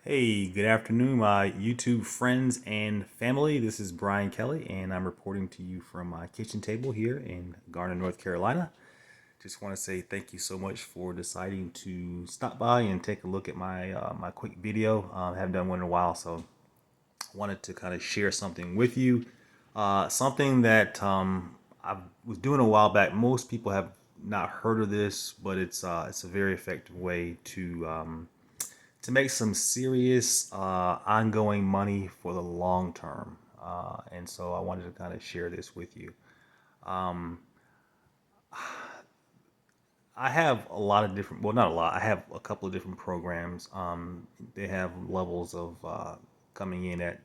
Hey, good afternoon, my YouTube friends and family. This is Brian Kelly, and I'm reporting to you from my kitchen table here in Garner, North Carolina. Just want to say thank you so much for deciding to stop by and take a look at my quick video. I haven't done one in a while, so wanted to kind of share something with you. Something that I was doing a while back. Most people have not heard of this, but it's a very effective way to make some serious ongoing money for the long term. And so I wanted to kind of share this with you. I have a lot of different, well, not a lot, I have a couple of different programs. They have levels of coming in at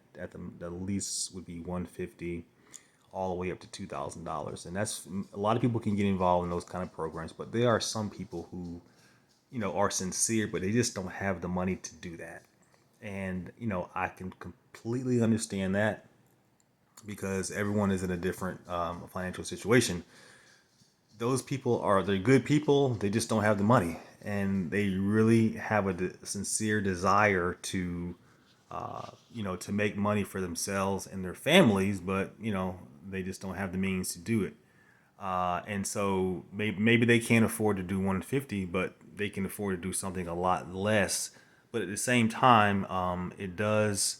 the least would be 150 all the way up to $2,000. And that's a lot of people can get involved in those kind of programs, but there are some people who, are sincere, but they just don't have the money to do that. And, I can completely understand that because everyone is in a different financial situation. Those people they're good people, they just don't have the money. And they really have a sincere desire to make money for themselves and their families, but, they just don't have the means to do it. And so maybe they can't afford to do 150, but they can afford to do something a lot less. But at the same time, it does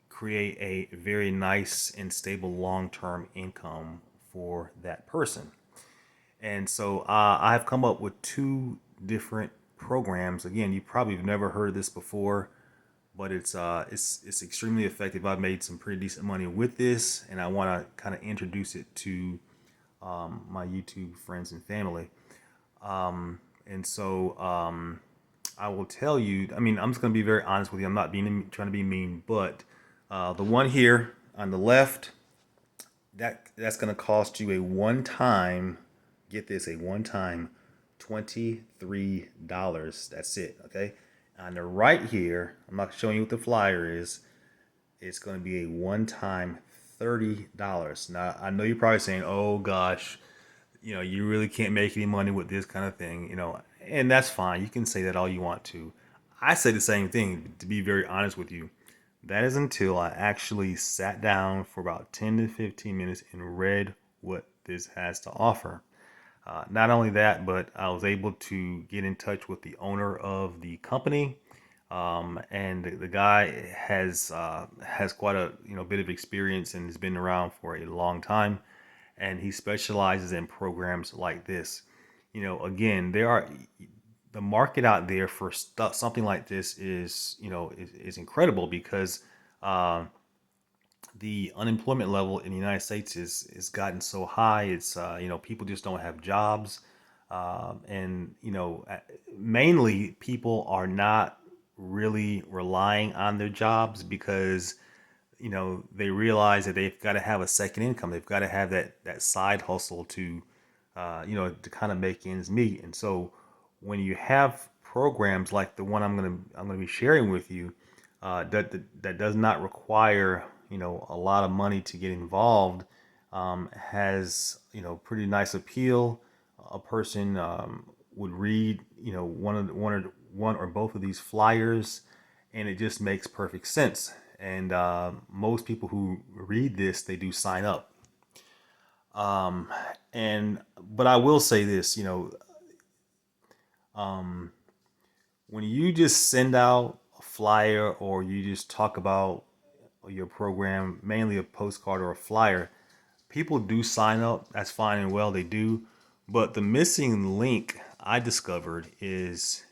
create a very nice and stable long-term income for that person. And so I've come up with two different programs. Again, you probably have never heard of this before, but it's extremely effective. I've made some pretty decent money with this, and I want to kind of introduce it to my YouTube friends and family. And so I will tell you. I mean, I'm just going to be very honest with you. I'm not being trying to be mean, but the one here on the left, that's going to cost you a one time. Get this, a one time $23. That's it. Okay. On the right here, I'm not showing you what the flyer is. It's going to be a one time $30. Now I know you're probably saying, "Oh gosh, you really can't make any money with this kind of thing," and that's fine. You can say that all you want to. I say the same thing, to be very honest with you. That is until I actually sat down for about 10 to 15 minutes and read what this has to offer. Not only that, but I was able to get in touch with the owner of the company, and the guy has quite a bit of experience and has been around for a long time, and he specializes in programs like this. Again, the market out there for stuff something like this is incredible because the unemployment level in the United States is gotten so high. It's people just don't have jobs, and mainly people are not really relying on their jobs because they realize that they've got to have a second income. They've got to have that side hustle to kind of make ends meet. And so when you have programs like the one I'm gonna be sharing with you, that does not require a lot of money to get involved, has pretty nice appeal. A person would read one or both of these flyers, and it just makes perfect sense. And most people who read this, they do sign up. And but I will say this, when you just send out a flyer or you just talk about your program, mainly a postcard or a flyer, people do sign up. That's fine and well, they do. But the missing link I discovered is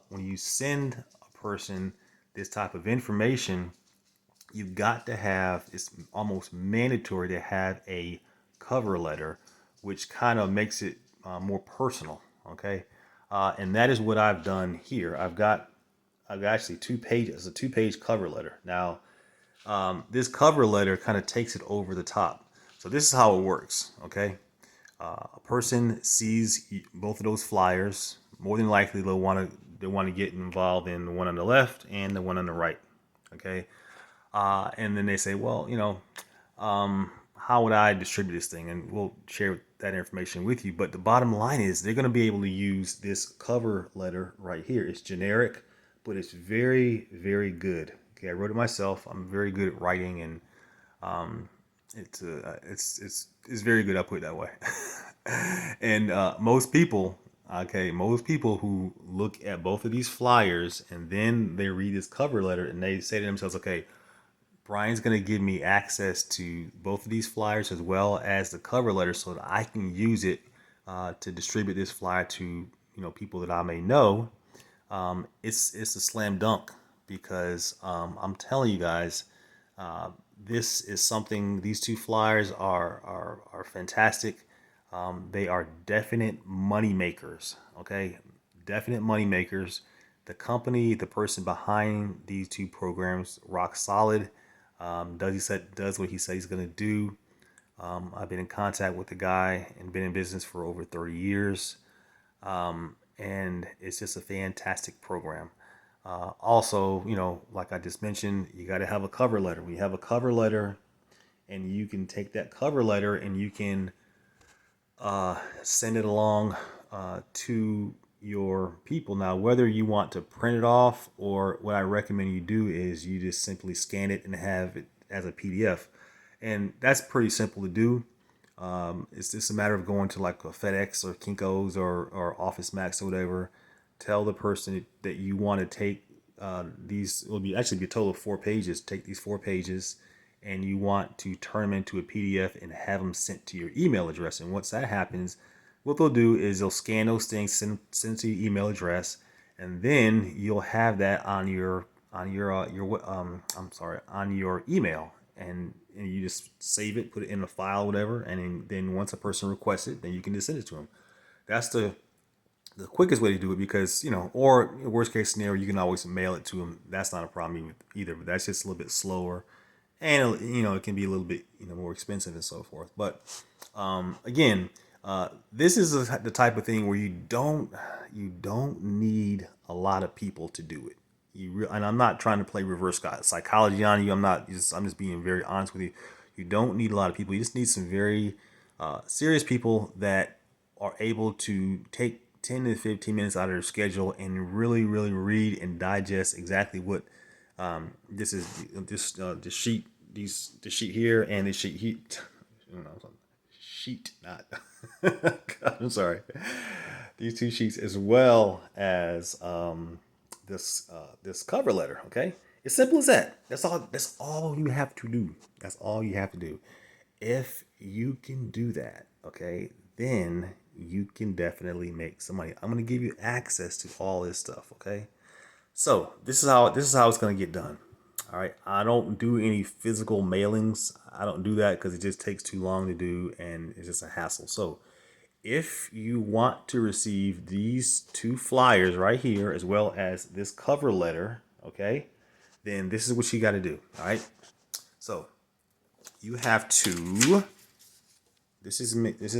when you send a person this type of information, you've got to have, it's almost mandatory to have a cover letter, which kind of makes it more personal. Okay. And that is what I've done here. I've actually a 2 page cover letter. Now, this cover letter kind of takes it over the top. So this is how it works. Okay. A person sees both of those flyers. More than likely, they want to get involved in the one on the left and the one on the right. Okay. And then they say, well, how would I distribute this thing? And we'll share that information with you. But the bottom line is they're going to be able to use this cover letter right here. It's generic, but it's very, very good. Okay, I wrote it myself. I'm very good at writing, and it's very good. I put it that way. And most people who look at both of these flyers and then they read this cover letter and they say to themselves, okay, Brian's going to give me access to both of these flyers as well as the cover letter so that I can use it to distribute this flyer to people that I may know. It's a slam dunk because I'm telling you guys, uh, this is something. These two flyers are fantastic. They are definite money makers. Okay, definite money makers. The company, the person behind these two programs, rock solid. Does what he said he's gonna do. I've been in contact with the guy and been in business for over 30 years. And it's just a fantastic program. Also, like I just mentioned, you got to have a cover letter. We have a cover letter, and you can take that cover letter and you can send it along to your people. Now, whether you want to print it off or what I recommend you do is you just simply scan it and have it as a PDF. And that's pretty simple to do. It's just a matter of going to like a FedEx or Kinko's or Office Max or whatever. Tell the person that you want to take these. It will be actually be a total of 4 pages. Take these 4 pages, and you want to turn them into a PDF and have them sent to your email address. And once that happens, what they'll do is they'll scan those things, send to your email address, and then you'll have that on your email, and you just save it, put it in a file, whatever, and then once a person requests it, then you can just send it to them. That's the quickest way to do it because or worst case scenario, you can always mail it to them. That's not a problem either, but that's just a little bit slower, and it can be a little bit more expensive and so forth. But again, this is the type of thing where you don't need a lot of people to do it. And I'm not trying to play reverse psychology on you. I'm just being very honest with you. You don't need a lot of people. You just need some very serious people that are able to take 10 to 15 minutes out of their schedule and really, really read and digest exactly what this is. This sheet, the sheet here and the sheet here. Sheet, not. God, I'm sorry. These two sheets, as well as this cover letter. Okay, it's simple as that. That's all. That's all you have to do. That's all you have to do. If you can do that, okay, then you can definitely make some money. I'm gonna give you access to all this stuff. Okay, so this is how it's gonna get done. All right, I don't do any physical mailings. I don't do that because it just takes too long to do and it's just a hassle. So if you want to receive these two flyers right here as well as this cover letter, okay, then this is what you got to do. All right, so you have to. This is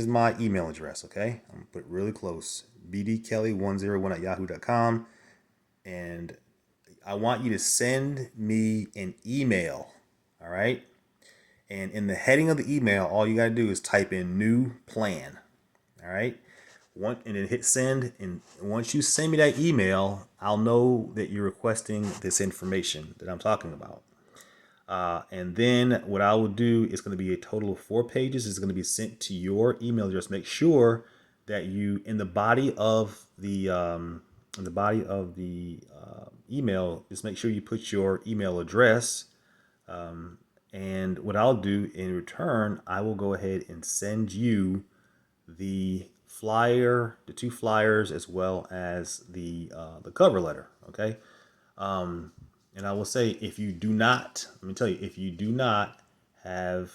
my email address. Okay, I'm gonna put it really close. bdkelly101@yahoo.com, and I want you to send me an email. All right, and in the heading of the email, all you got to do is type in new plan. All right. And then hit send. And once you send me that email, I'll know that you're requesting this information that I'm talking about. And then what I will do is going to be a total of 4 pages. It's going to be sent to your email address. Make sure that you, in the body of the email, just make sure you put your email address. And what I'll do in return, I will go ahead and send you the two flyers, as well as the cover letter. Okay, and I will say, if you do not, let me tell you, if you do not have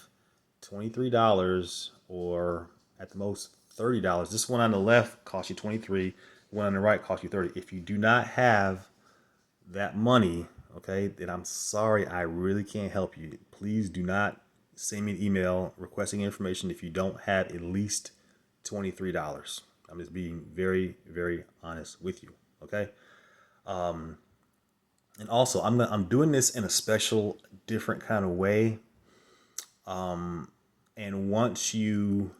$23 or at the most $30, this one on the left costs you 23, the one on the right costs you 30. If you do not have that money, okay, then I'm sorry, I really can't help you. Please do not send me an email requesting information if you don't have at least $23. I'm just being very, very honest with you. Okay. And also, I'm doing this in a special, different kind of way. And once you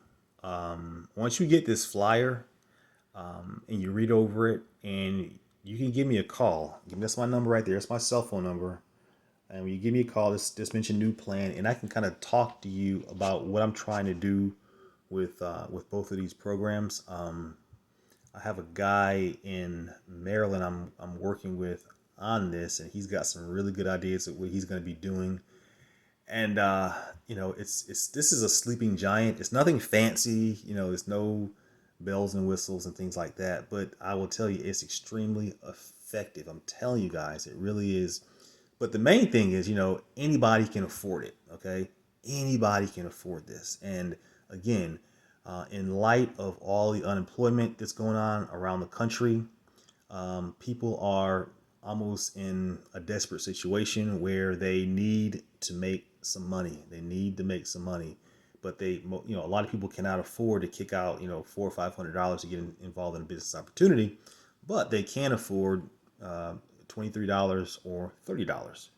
get this flyer, and you read over it, and you can give me a call. That's my number right there. It's my cell phone number. And when you give me a call, just mention new plan, and I can kind of talk to you about what I'm trying to do with both of these programs. I have a guy in Maryland I'm working with on this, and he's got some really good ideas of what he's going to be doing. And it's this is a sleeping giant. It's nothing fancy. There's no bells and whistles and things like that. But I will tell you, it's extremely effective. I'm telling you guys, it really is. But the main thing is, anybody can afford it. Okay, anybody can afford this. And again, in light of all the unemployment that's going on around the country, people are almost in a desperate situation where they need to make some money. They need to make some money, but a lot of people cannot afford to kick out, $400 or $500 to get involved in a business opportunity, but they can afford uh, $23 or $30.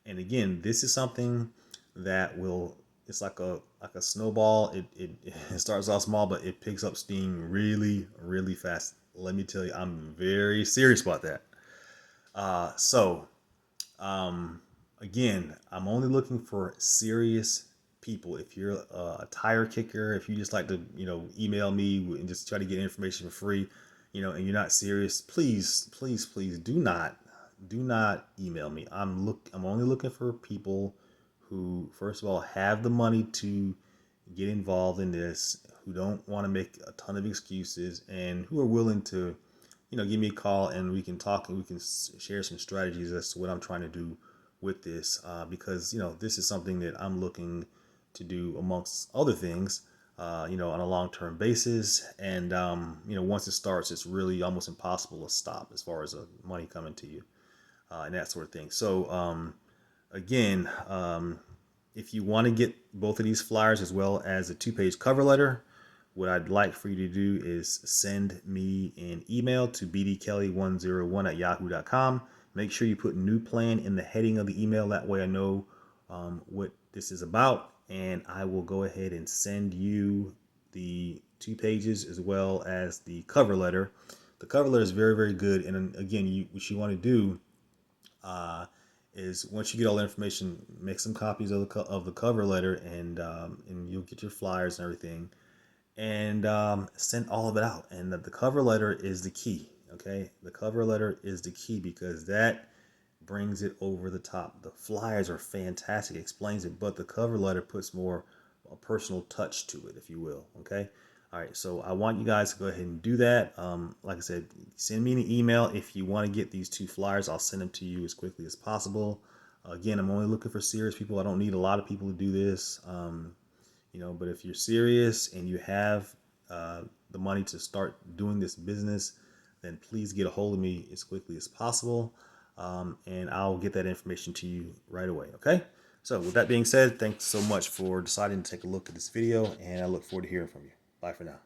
And again, this is something that will. It's like a snowball. It starts off small, but it picks up steam really, really fast. Let me tell you, I'm very serious about that. So again, I'm only looking for serious people. If you're a tire kicker, if you just like to, email me and just try to get information for free, and you're not serious, please, please, please do not email me. I'm only looking for people who, first of all, have the money to get involved in this, who don't want to make a ton of excuses, and who are willing to, give me a call and we can talk and we can share some strategies as to what I'm trying to do with this. Because, this is something that I'm looking to do amongst other things, on a long-term basis. And, once it starts, it's really almost impossible to stop as far as money coming to you and that sort of thing. So, again, if you want to get both of these flyers as well as a 2-page cover letter, what I'd like for you to do is send me an email to bdkelly101@yahoo.com. Make sure you put new plan in the heading of the email. That way I know what this is about. And I will go ahead and send you the 2 pages as well as the cover letter. The cover letter is very, very good. And again, what you want to do uh, is once you get all the information, make some copies of the cover letter, and you'll get your flyers and everything, and send all of it out. And the cover letter is the key. Okay, the cover letter is the key because that brings it over the top. The flyers are fantastic, explains it, but the cover letter puts more a personal touch to it, if you will. Okay. All right, so I want you guys to go ahead and do that. Like I said, send me an email if you want to get these 2 flyers. I'll send them to you as quickly as possible. Again, I'm only looking for serious people. I don't need a lot of people to do this. But if you're serious and you have the money to start doing this business, then please get a hold of me as quickly as possible, and I'll get that information to you right away. Okay. So with that being said, thanks so much for deciding to take a look at this video, and I look forward to hearing from you. Bye for now.